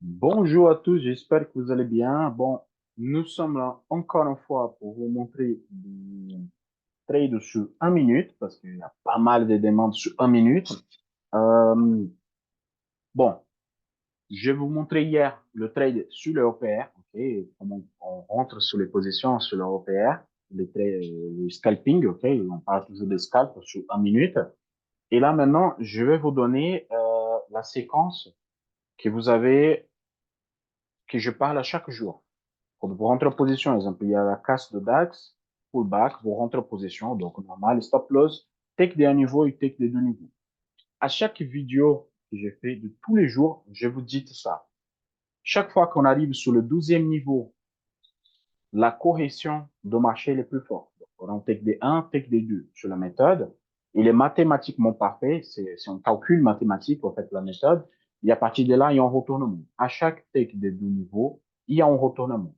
Bonjour à tous, j'espère que vous allez bien. Bon, nous sommes là encore une fois pour vous montrer des trades sur 1 minute parce qu'il y a pas mal de demandes sur 1 minute. Euh, bon, je vais vous montrer hier le trade sur le OPR, ok, comment on rentre sur les positions sur le OPR, le scalping, ok, on parle toujours des scalps sur 1 minute. Et là maintenant, je vais vous donner la séquence que vous avez, que je parle à chaque jour. Quand vous rentrez en position, exemple, il y a la casse de DAX, pullback, vous rentrez en position, donc normal, stop loss, take des 1 niveau et take des 2 niveaux. À chaque vidéo que j'ai fait de tous les jours, je vous dis tout ça. Chaque fois qu'on arrive sur le 12e niveau, la correction de marché est plus forte. Donc, on take des 1, take des 2 sur la méthode. Il est mathématiquement parfait. C'est un calcul mathématique, en fait, la méthode. Et à partir de là, il y a un retournement. À chaque take des 2 niveaux, il y a un retournement.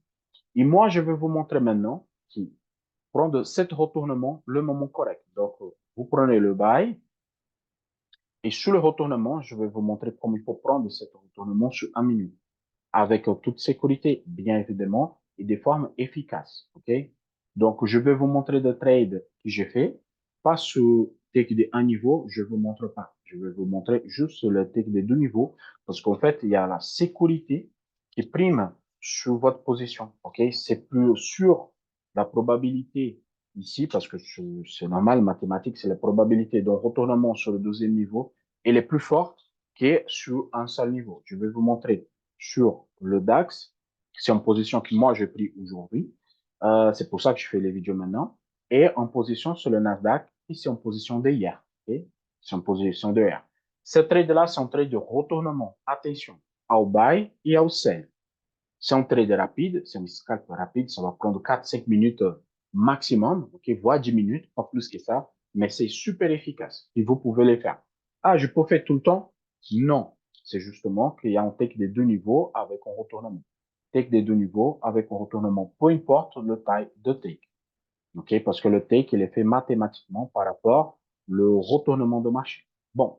Et moi, je vais vous montrer maintenant qui prend de cet retournement le moment correct. Donc, vous prenez le buy et sur le retournement, je vais vous montrer comment il faut prendre cet retournement sur 1 minute avec toute sécurité, bien évidemment, et des formes efficaces. OK? Donc, je vais vous montrer des trades que j'ai fait, pas sur take des 1 niveau, je vous montre pas. Je vais vous montrer juste le take des 2 niveaux parce qu'en fait, il y a la sécurité qui prime sur votre position. OK? C'est plus sûr la probabilité ici parce que c'est normal, mathématique, c'est la probabilité d'un retournement sur le 12e niveau. Elle est plus forte que sur un seul niveau. Je vais vous montrer sur le DAX, c'est en position que moi j'ai pris aujourd'hui. C'est pour ça que je fais les vidéos maintenant. Et en position sur le Nasdaq, qui c'est en position de hier. Okay? C'est en position de hier. Ce trade-là, c'est un trade de retournement. Attention, au buy et au sell. C'est un trade rapide, c'est un scalp rapide, ça va prendre 4-5 minutes maximum, ok, voire 10 minutes, pas plus que ça, mais c'est super efficace et vous pouvez le faire. Ah, je peux faire tout le temps? Non, c'est justement qu'il y a un take des 2 niveaux avec un retournement. Take des 2 niveaux avec un retournement, peu importe le taille de take, ok, parce que le take, il est fait mathématiquement par rapport au retournement de marché. Bon,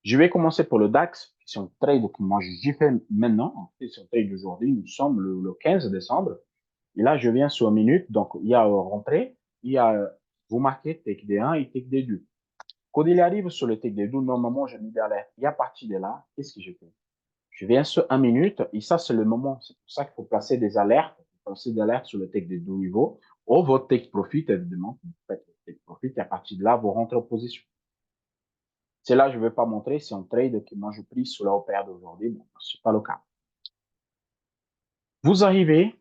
je vais commencer pour le DAX, c'est un trade que moi j'y fais maintenant. C'est un trade d'aujourd'hui. Nous sommes le 15 décembre. Et là, je viens sur 1 minute. Donc, il y a rentrée, il y a, vous marquez take des 1 et take des 2. Quand il arrive sur le take des 2, normalement, je mets d'alerte. Et à partir de là, qu'est-ce que je fais? Je viens sur 1 minute et ça, c'est le moment. C'est pour ça qu'il faut placer des alertes. Placer des alertes sur le take des 2 niveaux. Ou votre take profit, évidemment. Vous faites le take profit et à partir de là, vous rentrez en position. C'est là, je ne vais pas montrer, c'est un trade que moi je pris sur la OPR d'aujourd'hui. Bon, ce n'est pas le cas. Vous arrivez,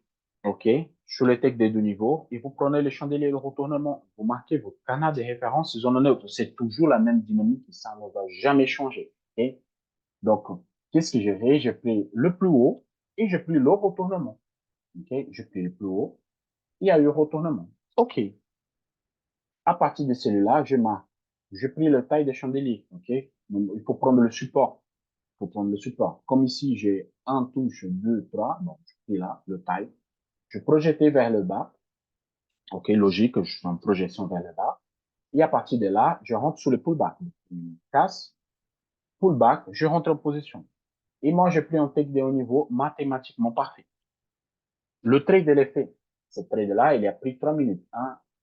OK, sur le tech des 2 niveaux et vous prenez le chandelier de retournement. Vous marquez votre canal de référence zone neutre. C'est toujours la même dynamique et ça ne va jamais changer. OK? Donc, qu'est-ce que j'ai fait? J'ai pris le plus haut et j'ai pris le retournement. OK? J'ai pris le plus haut. Il y a eu retournement. OK. À partir de celui-là, je marque. J'ai pris le taille des chandeliers. OK? Donc, il faut prendre le support. Pour prendre le support. Comme ici, j'ai un touche, deux, trois, donc je fais là, le taille. Je projetais vers le bas. OK, logique, je suis en projection vers le bas. Et à partir de là, je rentre sur le pullback. Casse, pullback, je rentre en position. Et moi, j'ai pris un take de haut niveau mathématiquement parfait. Le trade de l'effet, ce trade-là, il a pris 3 minutes.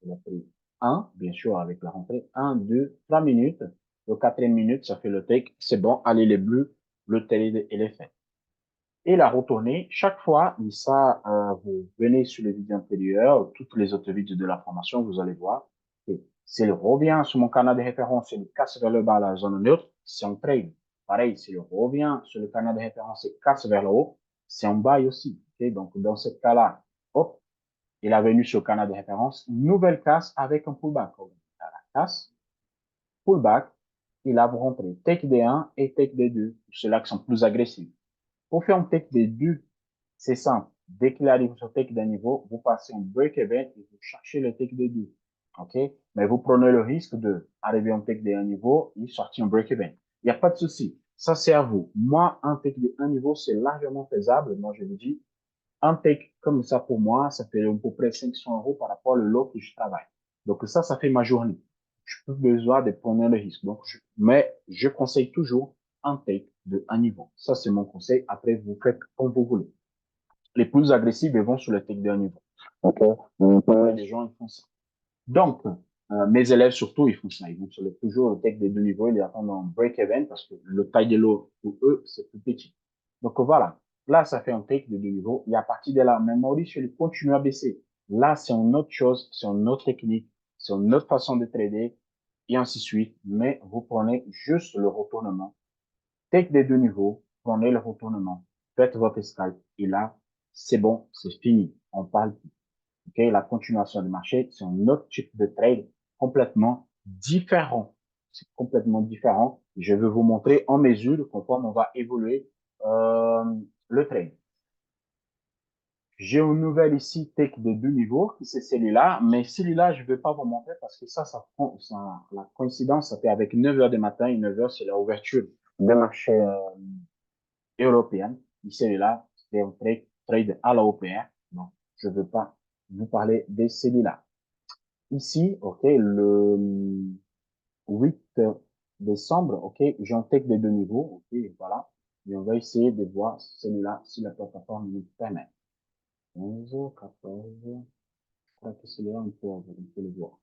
Il a pris 1, bien sûr, avec la rentrée. 1, 2, 3 minutes. Le 4e minute, ça fait le take. C'est bon, allez les bleus, le trade, il est fait. Et la retourner chaque fois. Et ça, vous venez sur les vidéos antérieures, toutes les autres vidéos de la formation, vous allez voir. Et s'il revient sur mon canal de référence et il casse vers le bas la zone neutre, c'est un trade. Pareil, s'il revient sur le canal de référence et casse vers le haut, c'est un buy aussi. Okay? Donc, dans ce cas-là, hop, il a venu sur le canal de référence, nouvelle casse avec un pullback. La casse, pullback, il a rentré take des 1 et take des 2, ceux-là qui sont plus agressifs. Pour faire un take des 2, c'est simple. Dès qu'il arrive sur take d'un niveau, vous passez un break event et vous cherchez le take des 2. OK? Mais vous prenez le risque de arriver en take d'un niveau et sortir un break event. Il n'y a pas de souci. Ça, c'est à vous. Moi, un take de 1 niveau, c'est largement faisable. Moi, je vous dis, un take comme ça pour moi, ça fait à peu près 500 euros par rapport au lot que je travaille. Donc ça fait ma journée. Je n'ai plus besoin de prendre le risque. Donc, mais je conseille toujours un take de un niveau. Ça, c'est mon conseil. Après, vous faites comme vous voulez. Les plus agressifs, ils vont sur le take de un niveau. OK? Les gens, ils font ça. Donc, mes élèves, surtout, ils font ça. Ils vont sur toujours le take des deux niveaux. Ils attendent un break-even parce que le taille de l'eau, pour eux, c'est plus petit. Donc, voilà. Là, ça fait un take de deux niveaux. Et à partir de là, même Maurice, il continue à baisser. Là, c'est une autre chose, c'est une autre technique, c'est une autre façon de trader, et ainsi de suite. Mais vous prenez juste le retournement. Take des deux niveaux, prenez le retournement, faites votre scalp. Et là, c'est bon, c'est fini. On parle Okay, la continuation du marché, c'est un autre type de trade complètement différent. C'est complètement différent. Je vais vous montrer en mesure conforme on va évoluer euh, le trade. J'ai une nouvelle ici, tech de deux niveaux, c'est celui-là, mais celui-là, je ne vais pas vous montrer parce que ça, la coïncidence, ça fait avec 9 heures du matin et 9 heures, c'est la ouverture des marchés européens. Et celui-là, c'est un trade à la OPR. Donc, je ne veux pas vous parler de celui-là. Ici, OK, le 8 décembre, OK, j'intègre les deux niveaux, OK, voilà. Et on va essayer de voir celui-là, si la plateforme nous permet. 11, 14, je crois que celui-là, on peut le voir.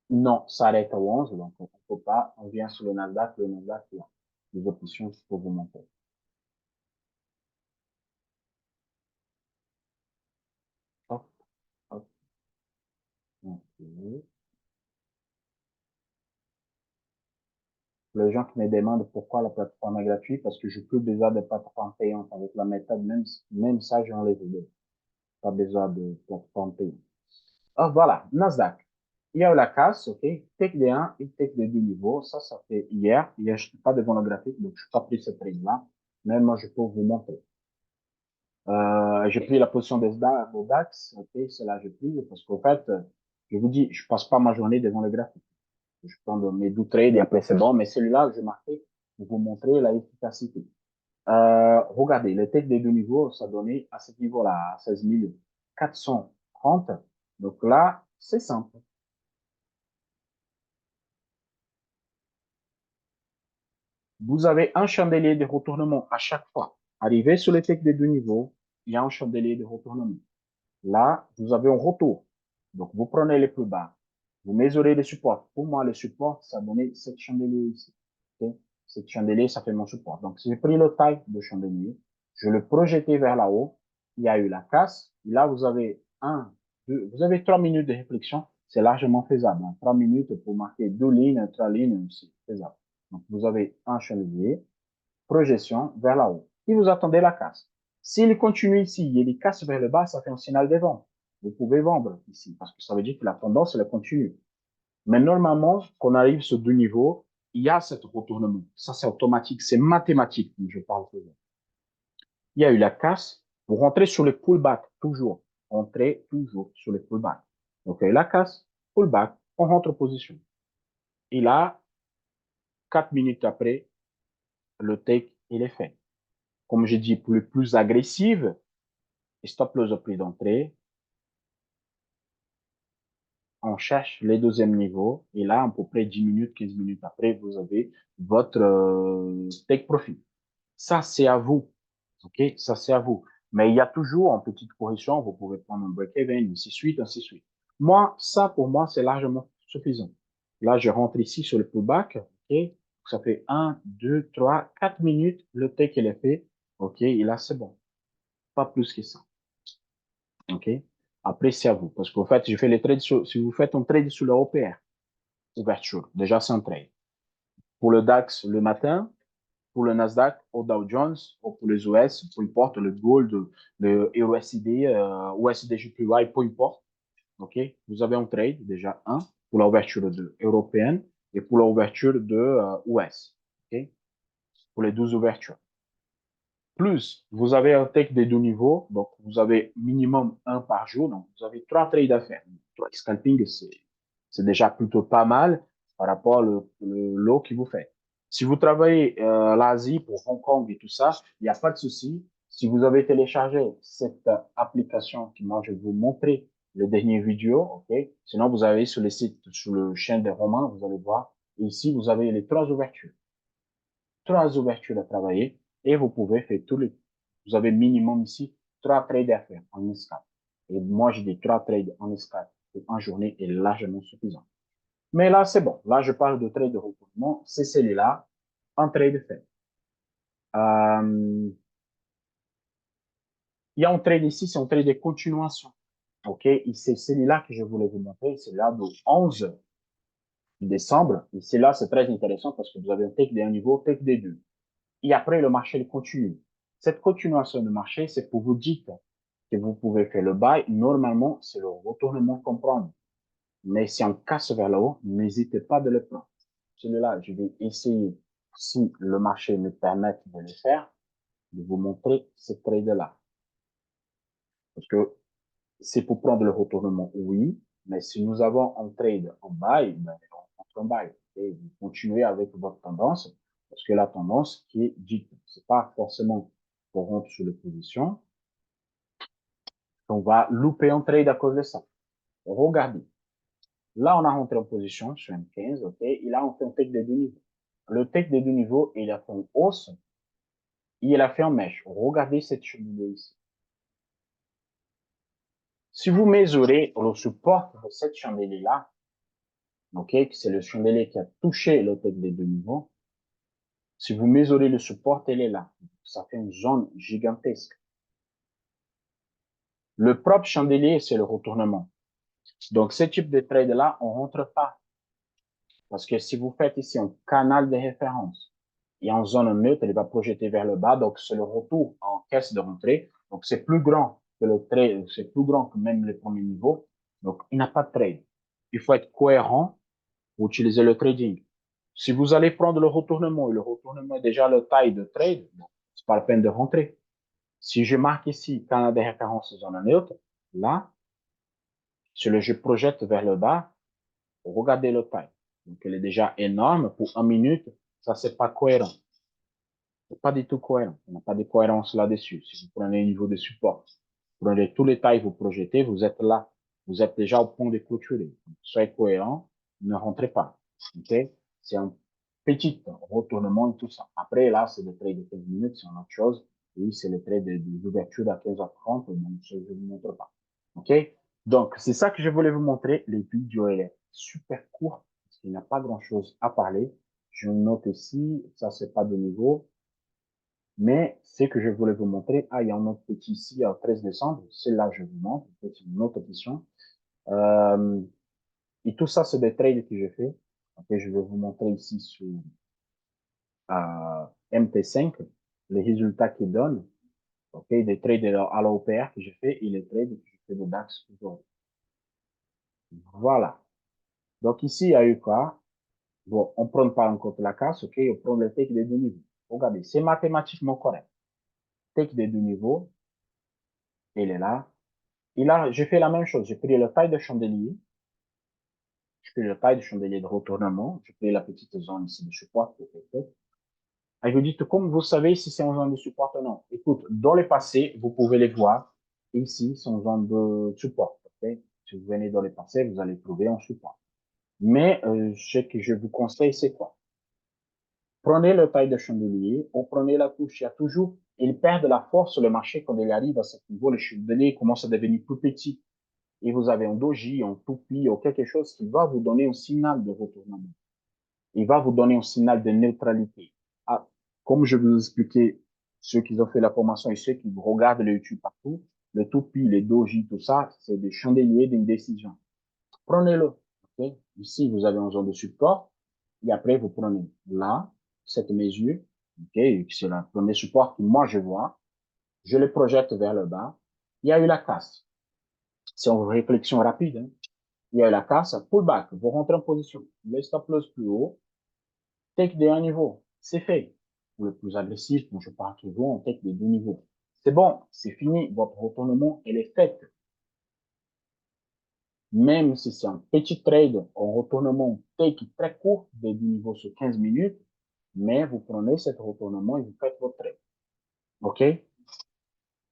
Non, ça arrête à 11, donc on ne peut pas, on vient sur le Nasdaq, là. Les options, je peux vous montrer. Hop, hop, OK. Les gens qui me demandent pourquoi la plateforme est gratuite, parce que je peux déjà des plateformes payantes avec la méthode, même ça, j'en les ai. Pas besoin de plateforme payante. Ah, voilà, Nasdaq. Il y a eu la casse, OK. Tech des 1 et Tech des 2 niveaux. Ça fait hier. Hier, je n'ai pas devant le graphique, donc je n'ai pas pris ce trade-là. Mais moi, je peux vous montrer. J'ai pris la position des DAX, OK. Cela, je pris parce qu'au fait, je vous dis, je passe pas ma journée devant le graphique. Je prends mes 12 trades et après, c'est bon. Mais celui-là, je marqué pour vous montrer la efficacité. Regardez, le tech des deux niveaux, ça donnait à ce niveau-là, à 16 430. Donc là, c'est simple. Vous avez un chandelier de retournement à chaque fois. Arrivé sur le tech des deux niveaux, il y a un chandelier de retournement. Là, vous avez un retour. Donc, vous prenez les plus bas. Vous mesurez les supports. Pour moi, le support, ça donnait cette chandelier ici. Okay? Cette chandelier, ça fait mon support. Donc, si j'ai pris le taille de chandelier, je le projetais vers là haut. Il y a eu la casse. Et là, vous avez vous avez 3 minutes de réflexion. C'est largement faisable. 3 minutes pour marquer 2 lignes, 3 lignes, c'est faisable. Donc, vous avez un chandelier, projection vers là haut. Et vous attendez la casse. S'il continue ici et il casse vers le bas, ça fait un signal de vente. Vous pouvez vendre ici parce que ça veut dire que la tendance, elle continue. Mais normalement, quand on arrive sur deux niveaux, il y a cet retournement. Ça, c'est automatique, c'est mathématique, comme je parle toujours. Il y a eu la casse. Vous rentrez sur le pullback, toujours. Rentrez toujours sur le pullback. Donc, la casse, pullback, on rentre en position. Et là, 4 minutes après, le take, il est fait. Comme je dis, pour les plus agressives, stop loss au prix d'entrée, on cherche les deuxièmes niveaux, et là, à peu près 10 minutes, 15 minutes après, vous avez votre take profit. Ça, c'est à vous. OK? Ça, c'est à vous. Mais il y a toujours en petite correction, vous pouvez prendre un break-even, ainsi de suite, ainsi de suite. Moi, ça, pour moi, c'est largement suffisant. Là, je rentre ici sur le pullback. OK? Ça fait 1, 2, 3, 4 minutes. Le take, il est fait. OK? Et là, c'est bon. Pas plus que ça. OK? Après, c'est à vous. Parce qu'en fait, je fais les trades si vous faites un trade sur le OPR, ouverture, déjà, c'est un trade. Pour le DAX, le matin, pour le Nasdaq, au Dow Jones, ou pour les US, peu importe, le Gold, le USD, USDJPY, peu importe. OK? Vous avez un trade, déjà, un, pour l'ouverture européenne et pour l'ouverture de US. OK? Pour les 12 ouvertures. Plus, vous avez un take des deux niveaux, donc vous avez minimum un par jour, donc vous avez 3 trades à faire. 3 scalping, c'est déjà plutôt pas mal par rapport au lot qui vous fait. Si vous travaillez l'Asie pour Hong Kong et tout ça, il n'y a pas de souci. Si vous avez téléchargé cette application que moi je vais vous montrer le dernier vidéo, ok. Sinon vous avez sur le site, sur le chaîne des Romains, vous allez voir. Et ici vous avez les 3 ouvertures. 3 ouvertures à travailler et vous pouvez faire tous les, vous avez minimum ici 3 trades à faire en escale. Et moi, je dis 3 trades en escale en journée est largement suffisant. Mais là, c'est bon. Là, je parle de trade de retournement. C'est celui-là, un trade fait. Il y a un trade ici, c'est un trade de continuation. OK? Et c'est celui-là que je voulais vous montrer. C'est là du 11 décembre. Et c'est là, c'est très intéressant parce que vous avez un take d'un niveau, take des deux. Et après, le marché continue. Cette continuation de marché, c'est pour vous dire que vous pouvez faire le buy. Normalement, c'est le retournement qu'on prend. Mais si on casse vers le haut, n'hésitez pas de le prendre. Celui-là, je vais essayer, si le marché me permet de le faire, de vous montrer ce trade-là. Parce que c'est pour prendre le retournement, oui, mais si nous avons un trade en buy, ben, on prend un buy. Et vous continuez avec votre tendance, parce que la tendance qui est dite, c'est pas forcément pour rompre sur les positions, on va louper un trade à cause de ça. Regardez. Là, on a rentré en position sur M15, ok, et là, on fait un take des deux niveaux. Le take des deux niveaux, il a fait une hausse, et il a fait un mèche. Regardez cette cheminée ici. Si vous mesurez le support de cette chandelier-là, ok, c'est le chandelier qui a touché le tête des deux niveaux, si vous mesurez le support, elle est là. Ça fait une zone gigantesque. Le propre chandelier, c'est le retournement. Donc, ce type de trade-là, on rentre pas. Parce que si vous faites ici un canal de référence et en zone neutre, il va projeter vers le bas. Donc, c'est le retour en caisse de rentrée. Donc, c'est plus grand que le trade, c'est plus grand que même les premiers niveaux. Donc, il n'a pas de trade. Il faut être cohérent pour utiliser le trading. Si vous allez prendre le retournement et le retournement est déjà le taille de trade, bon, c'est pas la peine de rentrer. Si je marque ici canal de référence zone neutre, là, si je projette vers le bas, regardez le taille. Donc, elle est déjà énorme. Pour 1 minute, ça, c'est pas cohérent. C'est pas du tout cohérent. On n'a pas de cohérence là-dessus. Si vous prenez le niveau de support, vous prenez tous les tailles, vous projetez, vous êtes là. Vous êtes déjà au point de clôturer. Donc, soyez cohérent, ne rentrez pas. OK? C'est un petit retournement et tout ça. Après, là, c'est le trade de 15 minutes, c'est une autre chose. Oui, c'est le trade d'ouverture à 15h30, donc je ne vous montre pas. OK? Donc, c'est ça que je voulais vous montrer. Le vidéo, elle est super courte, parce qu'il n'y a pas grand-chose à parler. Je note ici, ça, c'est pas de niveau. Mais ce que je voulais vous montrer, il y a un autre petit ici, au 13 décembre. Celle-là, je vous montre. C'est une autre question. Euh, et tout ça, c'est des trades que j'ai fait. Okay, je vais vous montrer ici sur MT5 les résultats qu'il donne. Ok, des trades à l'OPR que j'ai fait et les trades que j'ai fait de DAX toujours. Voilà. Donc ici, il y a eu quoi? Bon, on prend pas en compte la casse, ok, on prend le take des deux niveaux. Regardez, c'est mathématiquement correct. Take des deux niveaux, il est là. Et là, j'ai fait la même chose. J'ai pris la taille de chandelier. J'ai pris la taille de chandelier de retournement. J'ai pris la petite zone ici de support. Et vous dites, comme vous savez si c'est une zone de support ou non. Écoute, dans le passé, vous pouvez les voir. Ici, c'est une zone de support. Okay? Si vous venez dans le passé, vous allez trouver un support. Mais ce que je vous conseille, c'est quoi? Prenez le taille de chandelier ou prenez la touche. Il y a toujours, il perd de la force sur le marché quand il arrive à ce niveau. Le chandelier commence à devenir plus petit. Et vous avez un doji, un toupie ou quelque chose qui va vous donner un signal de retournement. Il va vous donner un signal de neutralité. Ah, comme je vous expliquais, ceux qui ont fait la formation et ceux qui regardent le YouTube partout, le toupie, les doji, tout ça, c'est des chandeliers d'une décision. Prenez-le. Okay? Ici, vous avez une zone de support. Et après, vous prenez là, cette mesure. Okay? C'est le premier support que moi, je vois. Je le projette vers le bas. Il y a eu la casse. C'est une réflexion rapide. Hein? Il y a eu la casse, pullback. Vous rentrez en position. Le stop loss plus haut. Take des 1 niveau. C'est fait. Pour le plus agressif, moi, je parle toujours en take des 2 niveaux. C'est bon. C'est fini. Votre retournement, elle est faite. Même si c'est un petit trade en retournement take très court de 10 niveaux sur 15 minutes, mais vous prenez cet retournement et vous faites votre trade. OK?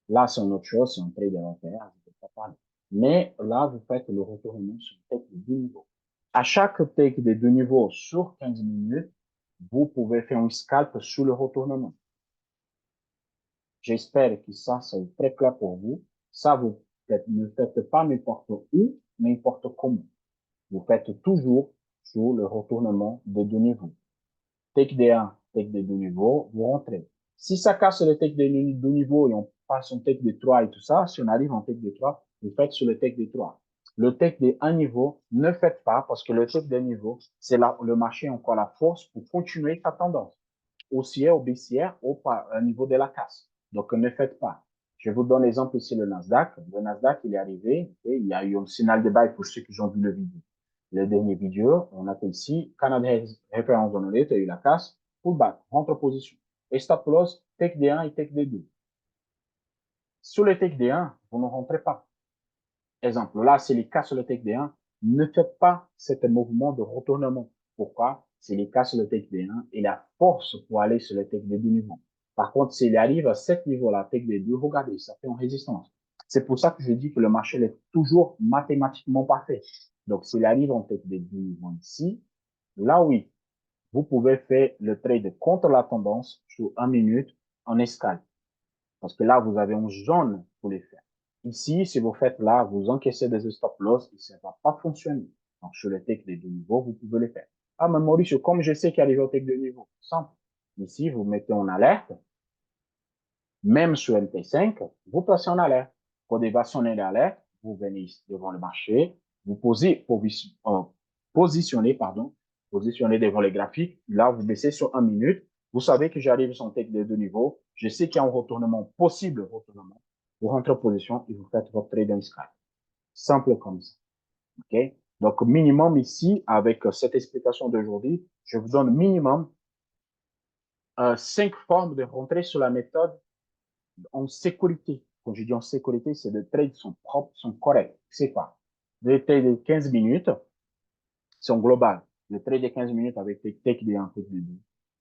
Là, c'est une autre chose, c'est un trade à l'intérieur, je ne peux pas parler. Mais là, vous faites le retournement sur take de 10 niveaux. À chaque take de 2 niveaux sur 15 minutes, vous pouvez faire un scalp sous le retournement. J'espère que ça, c'est très clair pour vous. Ça, vous ne faites pas n'importe où, n'importe comment. Vous faites toujours sur le retournement de deux niveaux. Take D1, take de deux niveaux, vous rentrez. Si ça casse le take de deux niveaux et on passe en take de 3 et tout ça, si on arrive en take de 3, vous faites sur le take de 3. Le take de 1 niveau, ne faites pas parce que le take de niveau, c'est là le marché a encore la force pour continuer sa tendance. Haussière ou baissière au niveau de la casse. Donc, ne faites pas. Je vous donne l'exemple ici, le Nasdaq. Le Nasdaq, il est arrivé, et il y a eu un signal de buy pour ceux qui ont vu le vidéo. Le dernier vidéo, on a fait ici, Canada référence donnée, tu as eu la casse, pullback, rentre position. Et stop loss, take D1 et take D2. Sur le take D1, vous ne rentrez pas. Exemple, là, c'est les cas sur le take D1, ne faites pas cet mouvement de retournement. Pourquoi? C'est les cas sur le take D1 et la force pour aller sur le take D2 niveau. Par contre, s'il arrive à cet niveau-là, take D2, regardez, ça fait une résistance. C'est pour ça que je dis que le marché est toujours mathématiquement parfait. Donc, s'il arrive en take D2 niveau ici, là oui, vous pouvez faire le trade contre la tendance sur 1 minute en escale. Parce que là, vous avez une zone pour les faire. Ici, si vous faites là, vous encaissez des stop loss et ça ne va pas fonctionner. Donc, sur le tech des deux niveaux, vous pouvez les faire. Ah, mais Maurice, comme je sais qu'il y a des tech de niveau, simple. Ici, vous mettez en alerte. Même sur MT5, vous passez en alerte. Quand il va sonner l'alerte, vous venez ici devant le marché, vous positionnez devant les graphiques. Là, vous baissez sur 1 minute. Vous savez que j'arrive sur un tech de deux niveaux. Je sais qu'il y a un retournement, possible retournement. Vous rentrez en position et vous faites votre trade en sky. Simple comme ça. OK? Donc, minimum ici, avec cette explication d'aujourd'hui, je vous donne minimum 5 formes de rentrer sur la méthode en sécurité. Quand je dis en sécurité, c'est de trades sont propres, sont corrects. C'est pas. Les trades de 15 minutes sont globales. Le trade de 15 minutes avec les tech des un de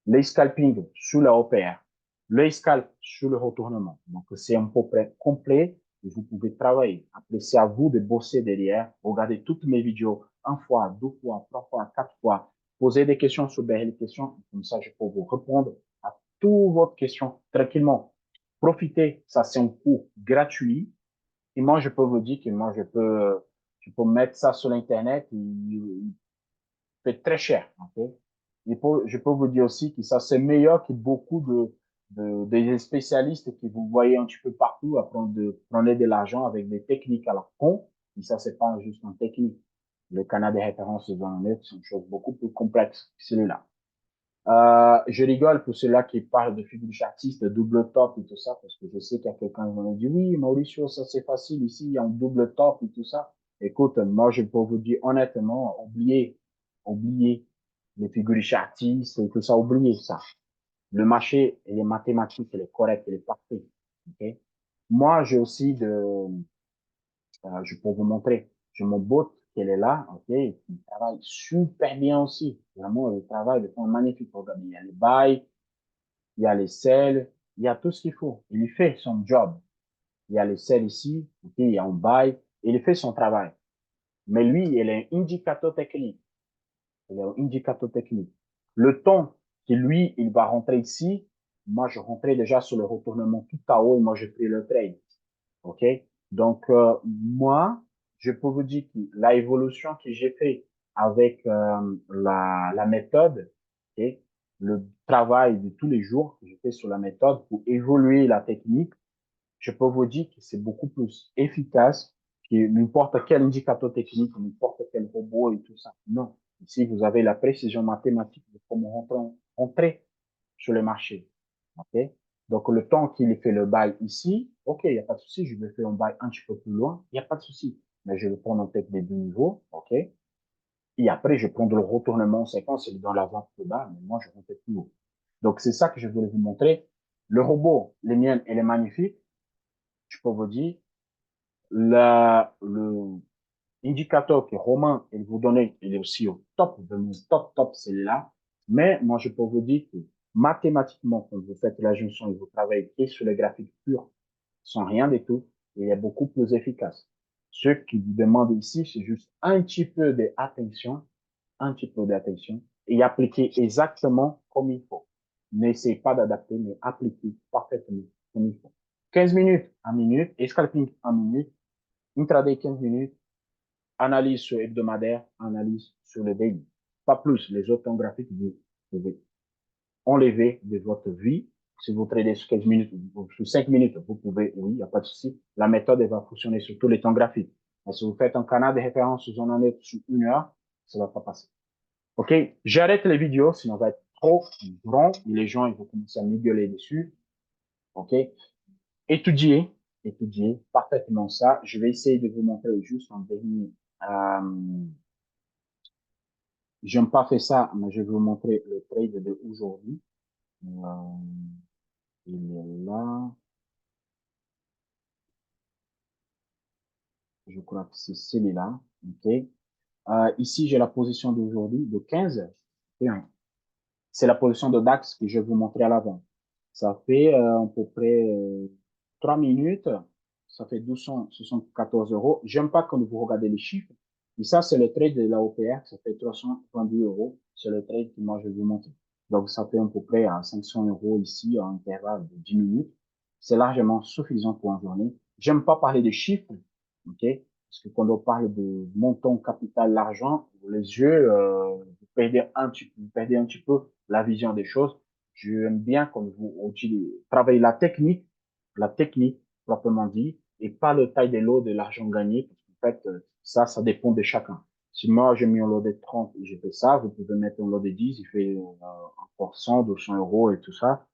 les scalping sous la OPR, le scalp sur le retournement. Donc, c'est un peu près complet et vous pouvez travailler. Après, c'est à vous de bosser derrière. Regardez toutes mes vidéos, 1 fois, 2 fois, 3 fois, 4 fois. Posez des questions sur les questions. Comme ça, je peux vous répondre à toutes vos questions tranquillement. Profitez, ça c'est un cours gratuit. Et moi, je peux vous dire que moi, je peux mettre ça sur l'Internet. Il fait très cher. Okay? Je peux vous dire aussi que ça c'est meilleur que beaucoup des spécialistes que vous voyez un petit peu partout à prendre de l'argent avec des techniques à la con. Et ça, c'est pas juste une technique. Le canal des références dans le net, c'est une chose beaucoup plus complexe que celui-là. Je rigole pour ceux-là qui parlent de figure artiste, de double top et tout ça, parce que je sais qu'il y a quelqu'un qui me dit, oui, Mauricio, ça c'est facile, ici, il y a un double top et tout ça. Écoute, moi, je peux vous dire honnêtement, oubliez les figures artistes et tout ça, oubliez ça. Le marché, il est mathématique, il est correct, il est parfait. Okay? Moi, j'ai aussi je peux vous montrer. J'ai mon bot qui est là, ok, il travaille super bien aussi. Vraiment, il travaille de façon magnifique. Regardez, il y a les buy, il y a les sell, il y a tout ce qu'il faut. Il fait son job. Il y a les sell ici, ok, il y a un buy, il fait son travail. Mais lui, il est un indicateur technique. Il est un indicateur technique. Le temps que lui, il va rentrer ici, moi, je rentrais déjà sur le retournement tout à haut et moi, j'ai pris le trade. OK? Donc, moi, je peux vous dire que la évolution que j'ai fait avec la méthode, okay, le travail de tous les jours que je fais sur la méthode pour évoluer la technique, je peux vous dire que c'est beaucoup plus efficace que n'importe quel indicateur technique, n'importe quel robot et tout ça. Non. Ici, vous avez la précision mathématique de comment rentrer sur le marché. OK? Donc, le temps qu'il fait le bail ici, OK, il n'y a pas de souci, je vais faire un bail un petit peu plus loin, il n'y a pas de souci. Mais je vais prendre en tête des deux niveaux, OK? Et après, je prends le retournement séquence, c'est dans la vente plus bas, mais moi, je rentre plus haut. Donc, c'est ça que je voulais vous montrer. Le robot, les miennes, elle est magnifique. Je peux vous dire, le indicateur que Romain, il vous donnait, il est aussi au top de mon top, c'est là. Mais moi, je peux vous dire que mathématiquement, quand vous faites la jonction et vous travaillez et sur les graphiques purs, sans rien du tout, il est beaucoup plus efficace. Ce qui vous demande ici, c'est juste un petit peu d'attention, un petit peu d'attention et appliquer exactement comme il faut. N'essayez pas d'adapter, mais appliquez parfaitement comme il faut. 15 minutes, 1 minute, et scalping 1 minute, intraday 15 minutes, analyse sur hebdomadaire, analyse sur le daily. Pas plus. Les autres temps graphiques, vous pouvez enlever de votre vie. Si vous tradez sur 15 minutes ou sur 5 minutes, vous pouvez, oui, il n'y a pas de souci. La méthode, elle va fonctionner sur tous les temps graphiques. Mais si vous faites un canal de référence sur zone année sur 1 heure, ça ne va pas passer. OK? J'arrête les vidéos, sinon ça va être trop grand et les gens, ils vont commencer à m'igueuler dessus. OK? Étudiez, étudiez parfaitement ça. Je vais essayer de vous montrer juste en dernier. J'aime pas faire ça, mais je vais vous montrer le trade de aujourd'hui. Il est là. Je crois que c'est celui-là. OK. Ici, j'ai la position d'aujourd'hui de 15. C'est la position de DAX que je vais vous montrer à l'avant. Ça fait à peu près 3 minutes. Ça fait 1274 euros. J'aime pas quand vous regardez les chiffres. Et ça, c'est le trade de la OPR. Ça fait 332 euros. C'est le trade que moi, je vais vous montrer. Donc, ça fait à peu près à 500 euros ici en intervalle de 10 minutes. C'est largement suffisant pour une journée. J'aime pas parler de chiffres. OK? Parce que quand on parle de montant, capital, l'argent, les yeux, vous perdez un petit peu la vision des choses. J'aime bien quand vous travaillez la technique proprement dit, et pas le taille des lots de l'argent gagné, parce qu'en fait, ça dépend de chacun. Si moi, j'ai mis un lot de 30 et j'ai fait ça, vous pouvez mettre un lot de 10, il fait encore 100, 200 euros et tout ça.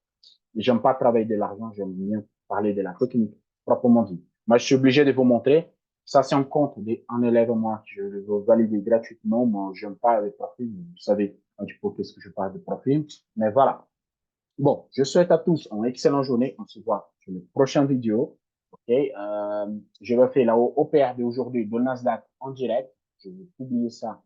J'aime pas travailler de l'argent, j'aime bien parler de la technique, proprement dit. Moi, je suis obligé de vous montrer. Ça, c'est un compte d'un élève, moi, que je vais valider gratuitement. Moi, j'aime pas les profils. Vous savez un petit peu qu'est-ce que je parle de profil. Mais voilà. Bon, je souhaite à tous une excellente journée. On se voit sur les prochaines vidéos. OK? Je vais faire la OPR d'aujourd'hui de Nasdaq en direct. Je vais publier ça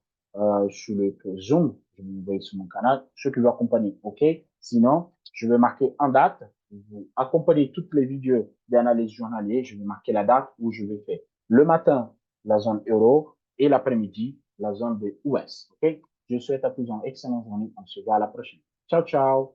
sur le Zoom. Je vais l'envoyer sur mon canal. Ceux qui veulent accompagner, OK? Sinon, je vais marquer en date. Vous accompagnez toutes les vidéos d'analyse journalier. Je vais marquer la date où je vais faire le matin la zone euro et l'après-midi la zone de US. OK? Je souhaite à tous une excellente journée. On se voit à la prochaine. Ciao, ciao.